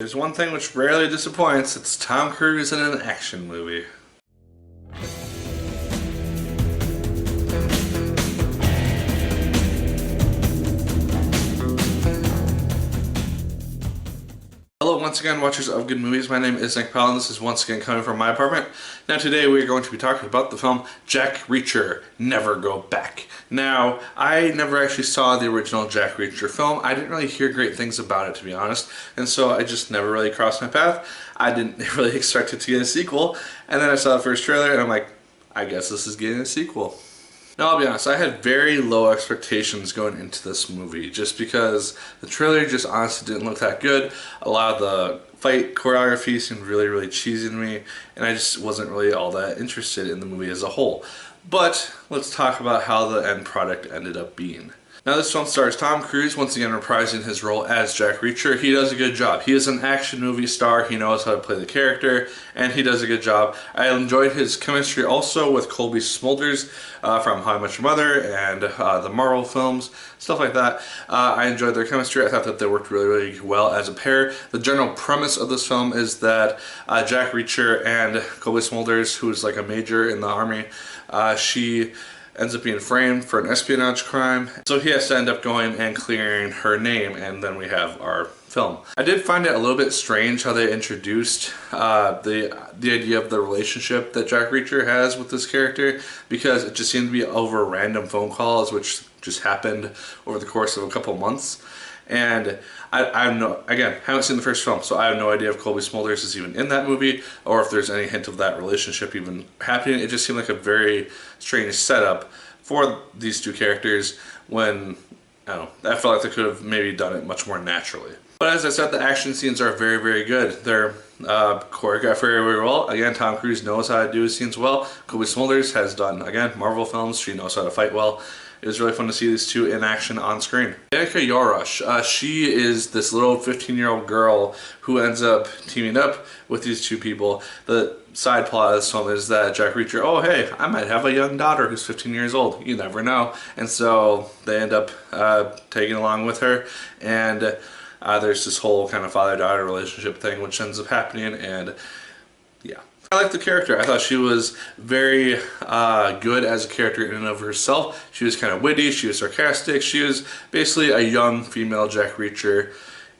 there's one thing which rarely disappoints, it's Tom Cruise in an action movie. Hello once again, watchers of good movies. My name is Nick Pell and this is once again coming from my apartment. Now today we are going to be talking about the film Jack Reacher, Never Go Back. Now, I never actually saw the original Jack Reacher film. I didn't really hear great things about it, to be honest, and so I just never really crossed my path. I didn't really expect it to get a sequel, and then I saw the first trailer and I'm like, I guess this is getting a sequel. Now, I'll be honest, I had very low expectations going into this movie just because the trailer just honestly didn't look that good. A lot of the fight choreography seemed really cheesy to me, and I just wasn't really all that interested in the movie as a whole. But let's talk about how the end product ended up being. Now, this film stars Tom Cruise once again reprising his role as Jack Reacher. He does a good job. He is an action movie star. He knows how to play the character, and he does a good job. I enjoyed his chemistry also with Cobie Smulders from How I Met Your Mother and the Marvel films, stuff like that. I enjoyed their chemistry. I thought that they worked really well as a pair. The general premise of this film is that Jack Reacher and Cobie Smulders, who is like a major in the army, she ends up being framed for an espionage crime. So he has to end up going and clearing her name, and then we have our film. I did find it a little bit strange how they introduced the idea of the relationship that Jack Reacher has with this character, because it just seemed to be over random phone calls which just happened over the course of a couple months. And I haven't seen the first film, so I have no idea if Cobie Smulders is even in that movie or if there's any hint of that relationship even happening. It just seemed like a very strange setup for these two characters when, I don't know, I felt like they could have maybe done it much more naturally. But as I said, the action scenes are very good. They're choreographed very well. Again, Tom Cruise knows how to do his scenes well. Cobie Smulders has done, again, Marvel films. She knows how to fight well. It was really fun to see these two in action on screen. Danica Yorosh, she is this little 15-year-old girl who ends up teaming up with these two people. The side plot of this film is that Jack Reacher, oh hey, I might have a young daughter who's 15 years old. You never know. And so they end up taking along with her, and there's this whole kind of father-daughter relationship thing which ends up happening, and yeah. I liked the character. I thought she was very good as a character in and of herself. She was kind of witty, she was sarcastic, she was basically a young female Jack Reacher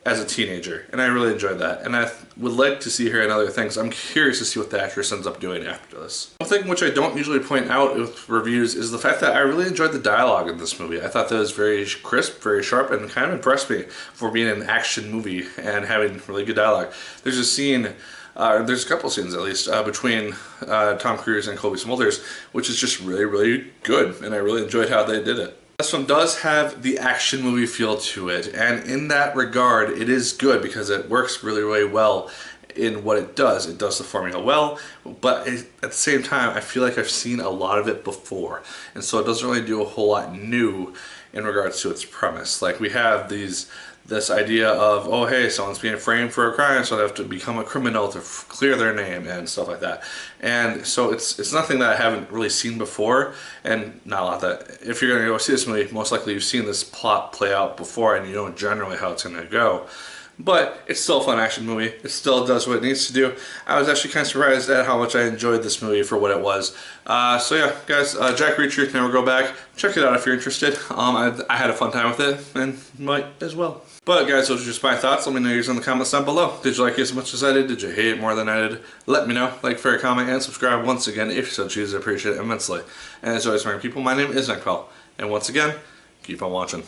as a teenager, and I really enjoyed that. And I would like to see her in other things. I'm curious to see what the actress ends up doing after this. One thing which I don't usually point out with reviews is the fact that I really enjoyed the dialogue in this movie. I thought that was very crisp, very sharp, and kind of impressed me for being an action movie and having really good dialogue. There's a scene, there's a couple scenes at least, between Tom Cruise and Cobie Smulders, which is just really good, and I really enjoyed how they did it. This one does have the action movie feel to it, and in that regard, it is good because it works really well in what it does. It does the formula well, but at the same time, I feel like I've seen a lot of it before, and so it doesn't really do a whole lot new in regards to its premise. Like, we have this idea of, oh hey, someone's being framed for a crime, so they have to become a criminal to clear their name and stuff like that. And so it's nothing that I haven't really seen before, and not a lot that, if you're gonna go see this movie, most likely you've seen this plot play out before and you know generally how it's gonna go. But it's still a fun action movie. It still does what it needs to do. I was actually kind of surprised at how much I enjoyed this movie for what it was. So yeah, guys, Jack Reacher, Never Go Back. Check it out if you're interested. I had a fun time with it, and you might as well. But guys, those are just my thoughts. Let me know yours in the comments down below. Did you like it as much as I did? Did you hate it more than I did? Let me know. Like, favorite, comment, and subscribe once again if you so choose. I appreciate it immensely. And as always, my people, my name is Nick Pell. And once again, keep on watching.